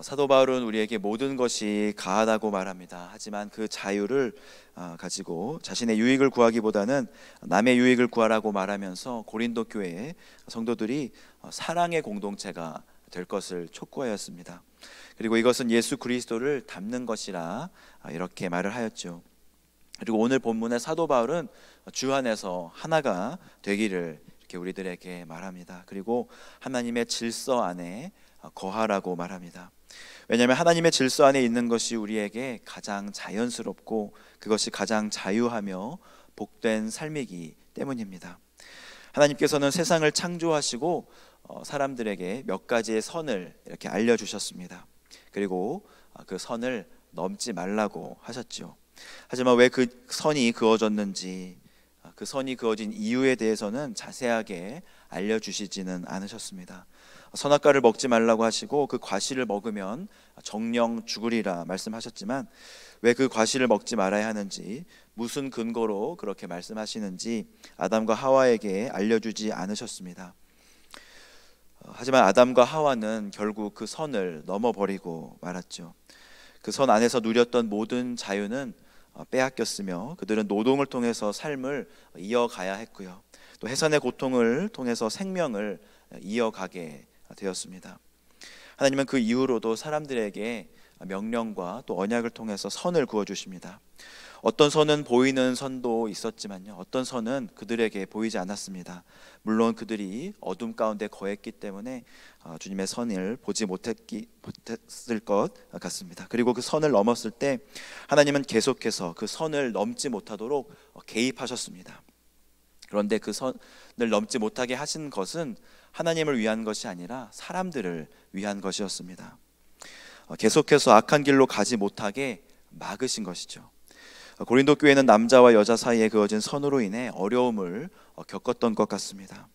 사도 바울은 우리에게 모든 것이 가하다고 말합니다. 하지만 그 자유를 가지고 자신의 유익을 구하기보다는 남의 유익을 구하라고 말하면서 고린도 교회의 성도들이 사랑의 공동체가 될 것을 촉구하였습니다. 그리고 이것은 예수 그리스도를 닮는 것이라 이렇게 말을 하였죠. 그리고 오늘 본문의 사도 바울은 주 안에서 하나가 되기를 이렇게 우리들에게 말합니다. 그리고 하나님의 질서 안에 거하라고 말합니다. 왜냐하면 하나님의 질서 안에 있는 것이 우리에게 가장 자연스럽고 그것이 가장 자유하며 복된 삶이기 때문입니다. 하나님께서는 세상을 창조하시고 사람들에게 몇 가지의 선을 이렇게 알려주셨습니다. 그리고 그 선을 넘지 말라고 하셨죠. 하지만 왜 그 선이 그어졌는지, 그 선이 그어진 이유에 대해서는 자세하게 알려주시지는 않으셨습니다. 선악과를 먹지 말라고 하시고 그 과실을 먹으면 정령 죽으리라 말씀하셨지만 왜 그 과실을 먹지 말아야 하는지, 무슨 근거로 그렇게 말씀하시는지 아담과 하와에게 알려주지 않으셨습니다. 하지만 아담과 하와는 결국 그 선을 넘어버리고 말았죠. 그 선 안에서 누렸던 모든 자유는 빼앗겼으며 그들은 노동을 통해서 삶을 이어가야 했고요, 또 해산의 고통을 통해서 생명을 이어가게 되었습니다. 하나님은 그 이후로도 사람들에게 명령과 또 언약을 통해서 선을 그어주십니다. 어떤 선은 보이는 선도 있었지만요, 어떤 선은 그들에게 보이지 않았습니다. 물론 그들이 어둠 가운데 거했기 때문에 주님의 선을 보지 못했을 것 같습니다. 그리고 그 선을 넘었을 때 하나님은 계속해서 그 선을 넘지 못하도록 개입하셨습니다. 그런데 그 선을 넘지 못하게 하신 것은 하나님을 위한 것이 아니라 사람들을 위한 것이었습니다. 계속해서 악한 길로 가지 못하게 막으신 것이죠. 고린도 교회는 남자와 여자 사이에 그어진 선으로 인해 어려움을 겪었던 것 같습니다.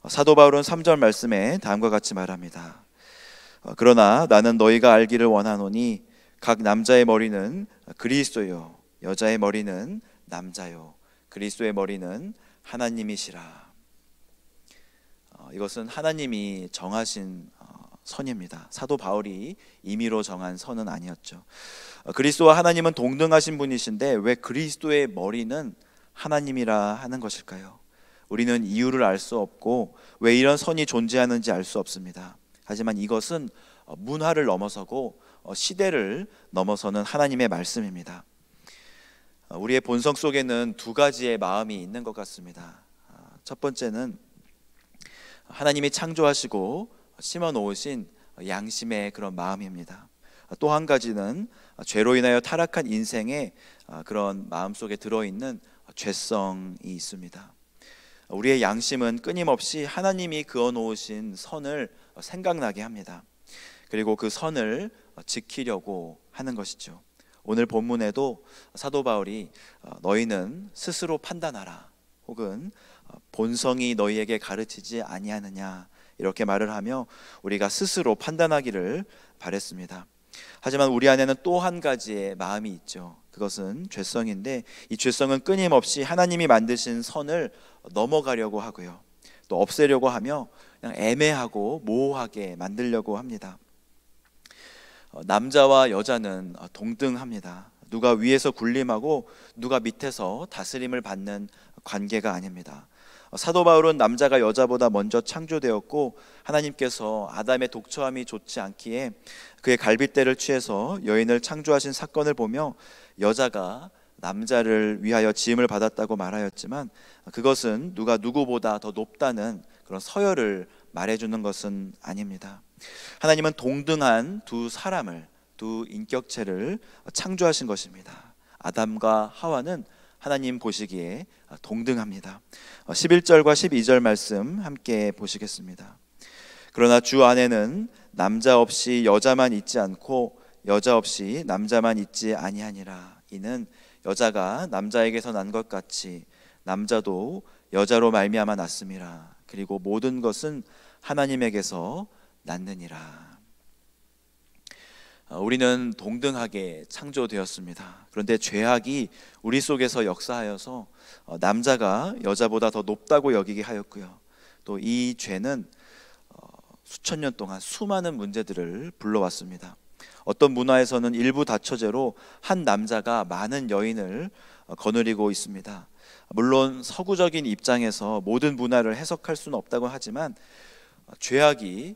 사도 바울은 3절 말씀에 다음과 같이 말합니다. 그러나 나는 너희가 알기를 원하노니 각 남자의 머리는 그리스도요 여자의 머리는 남자요 그리스도의 머리는 하나님이시라. 이것은 하나님이 정하신 선입니다. 사도 바울이 임의로 정한 선은 아니었죠. 그리스도와 하나님은 동등하신 분이신데 왜 그리스도의 머리는 하나님이라 하는 것일까요? 우리는 이유를 알 수 없고 왜 이런 선이 존재하는지 알 수 없습니다. 하지만 이것은 문화를 넘어서고 시대를 넘어서는 하나님의 말씀입니다. 우리의 본성 속에는 두 가지의 마음이 있는 것 같습니다. 첫 번째는 하나님이 창조하시고 심어 놓으신 양심의 그런 마음입니다. 또 한 가지는 죄로 인하여 타락한 인생의 그런 마음 속에 들어있는 죄성이 있습니다. 우리의 양심은 끊임없이 하나님이 그어 놓으신 선을 생각나게 합니다. 그리고 그 선을 지키려고 하는 것이죠. 오늘 본문에도 사도 바울이 너희는 스스로 판단하라, 혹은 본성이 너희에게 가르치지 아니하느냐, 이렇게 말을 하며 우리가 스스로 판단하기를 바랬습니다. 하지만 우리 안에는 또 한 가지의 마음이 있죠. 그것은 죄성인데 이 죄성은 끊임없이 하나님이 만드신 선을 넘어가려고 하고요, 또 없애려고 하며 그냥 애매하고 모호하게 만들려고 합니다. 남자와 여자는 동등합니다. 누가 위에서 군림하고 누가 밑에서 다스림을 받는 관계가 아닙니다. 사도 바울은 남자가 여자보다 먼저 창조되었고 하나님께서 아담의 독처함이 좋지 않기에 그의 갈빗대를 취해서 여인을 창조하신 사건을 보며 여자가 남자를 위하여 지음을 받았다고 말하였지만 그것은 누가 누구보다 더 높다는 그런 서열을 말해주는 것은 아닙니다. 하나님은 동등한 두 사람을, 두 인격체를 창조하신 것입니다. 아담과 하와는 하나님 보시기에 동등합니다. 11절과 12절 말씀 함께 보시겠습니다. 그러나 주 안에는 남자 없이 여자만 있지 않고 여자 없이 남자만 있지 아니하니라. 이는 여자가 남자에게서 난 것 같이 남자도 여자로 말미암아 났음이라. 그리고 모든 것은 하나님에게서 났느니라. 우리는 동등하게 창조되었습니다. 그런데 죄악이 우리 속에서 역사하여서 남자가 여자보다 더 높다고 여기게 하였고요, 또 이 죄는 수천 년 동안 수많은 문제들을 불러왔습니다. 어떤 문화에서는 일부 다처제로 한 남자가 많은 여인을 거느리고 있습니다. 물론 서구적인 입장에서 모든 문화를 해석할 수는 없다고 하지만 죄악이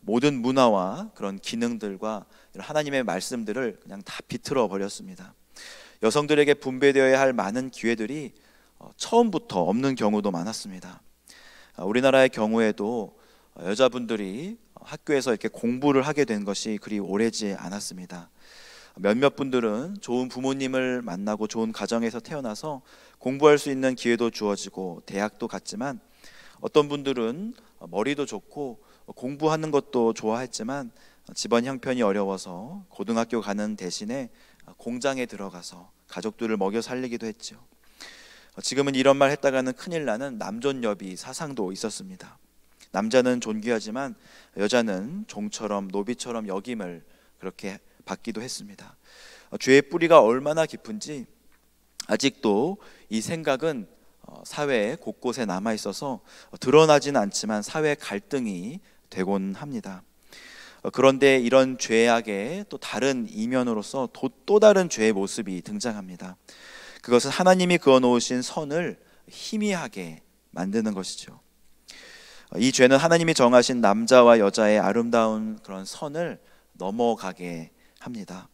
모든 문화와 그런 기능들과 하나님의 말씀들을 그냥 다 비틀어 버렸습니다. 여성들에게 분배되어야 할 많은 기회들이 처음부터 없는 경우도 많았습니다. 우리나라의 경우에도 여자분들이 학교에서 이렇게 공부를 하게 된 것이 그리 오래지 않았습니다. 몇몇 분들은 좋은 부모님을 만나고 좋은 가정에서 태어나서 공부할 수 있는 기회도 주어지고 대학도 갔지만, 어떤 분들은 머리도 좋고 공부하는 것도 좋아했지만 집안 형편이 어려워서 고등학교 가는 대신에 공장에 들어가서 가족들을 먹여 살리기도 했죠. 지금은 이런 말 했다가는 큰일 나는 남존여비 사상도 있었습니다. 남자는 존귀하지만 여자는 종처럼 노비처럼 여김을 그렇게 받기도 했습니다. 죄의 뿌리가 얼마나 깊은지 아직도 이 생각은 사회 곳곳에 남아 있어서 드러나지는 않지만 사회 갈등이 되곤 합니다. 그런데 이런 죄악의 또 다른 이면으로서 또 다른 죄의 모습이 등장합니다. 그것은 하나님이 그어놓으신 선을 희미하게 만드는 것이죠. 이 죄는 하나님이 정하신 남자와 여자의 아름다운 그런 선을 넘어가게 합니다.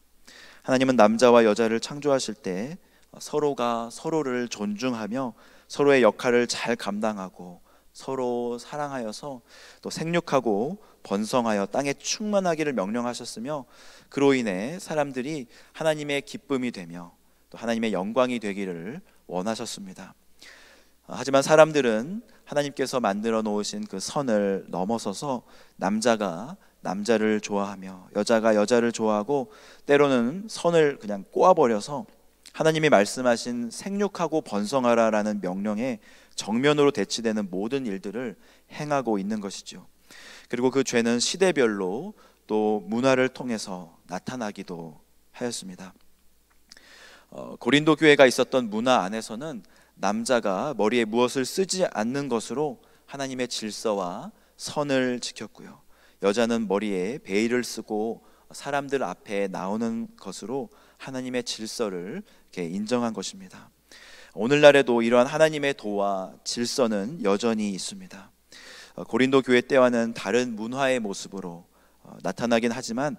하나님은 남자와 여자를 창조하실 때 서로가 서로를 존중하며 서로의 역할을 잘 감당하고 서로 사랑하여서 또 생육하고 번성하여 땅에 충만하기를 명령하셨으며, 그로 인해 사람들이 하나님의 기쁨이 되며 또 하나님의 영광이 되기를 원하셨습니다. 하지만 사람들은 하나님께서 만들어 놓으신 그 선을 넘어서서 남자가 남자를 좋아하며 여자가 여자를 좋아하고 때로는 선을 그냥 꼬아버려서 하나님이 말씀하신 생육하고 번성하라라는 명령에 정면으로 대치되는 모든 일들을 행하고 있는 것이죠. 그리고 그 죄는 시대별로 또 문화를 통해서 나타나기도 하였습니다. 고린도 교회가 있었던 문화 안에서는 남자가 머리에 무엇을 쓰지 않는 것으로 하나님의 질서와 선을 지켰고요, 여자는 머리에 베일을 쓰고 사람들 앞에 나오는 것으로 하나님의 질서를 이렇게 인정한 것입니다. 오늘날에도 이러한 하나님의 도와 질서는 여전히 있습니다. 고린도 교회 때와는 다른 문화의 모습으로 나타나긴 하지만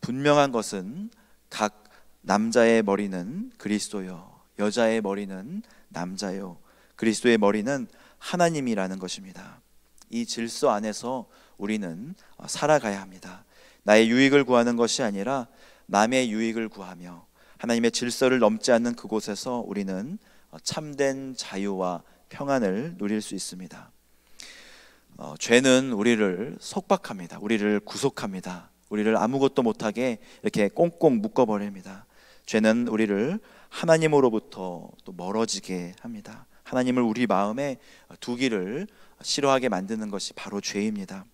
분명한 것은 각 남자의 머리는 그리스도요, 여자의 머리는 남자요, 그리스도의 머리는 하나님이라는 것입니다. 이 질서 안에서 우리는 살아가야 합니다. 나의 유익을 구하는 것이 아니라 남의 유익을 구하며 하나님의 질서를 넘지 않는 그곳에서 우리는 참된 자유와 평안을 누릴 수 있습니다. 죄는 우리를 속박합니다. 우리를 구속합니다. 우리를 아무것도 못하게 이렇게 꽁꽁 묶어버립니다. 죄는 우리를 하나님으로부터 또 멀어지게 합니다. 하나님을 우리 마음에 두기를 싫어하게 만드는 것이 바로 죄입니다.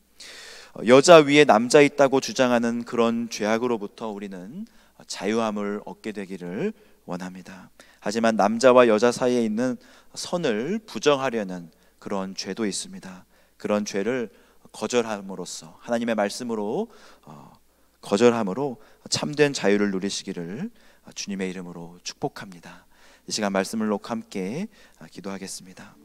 여자 위에 남자 있다고 주장하는 그런 죄악으로부터 우리는 자유함을 얻게 되기를 원합니다. 하지만 남자와 여자 사이에 있는 선을 부정하려는 그런 죄도 있습니다. 그런 죄를 거절함으로써, 하나님의 말씀으로 거절함으로 참된 자유를 누리시기를 주님의 이름으로 축복합니다. 이 시간 말씀을 놓고 함께 기도하겠습니다.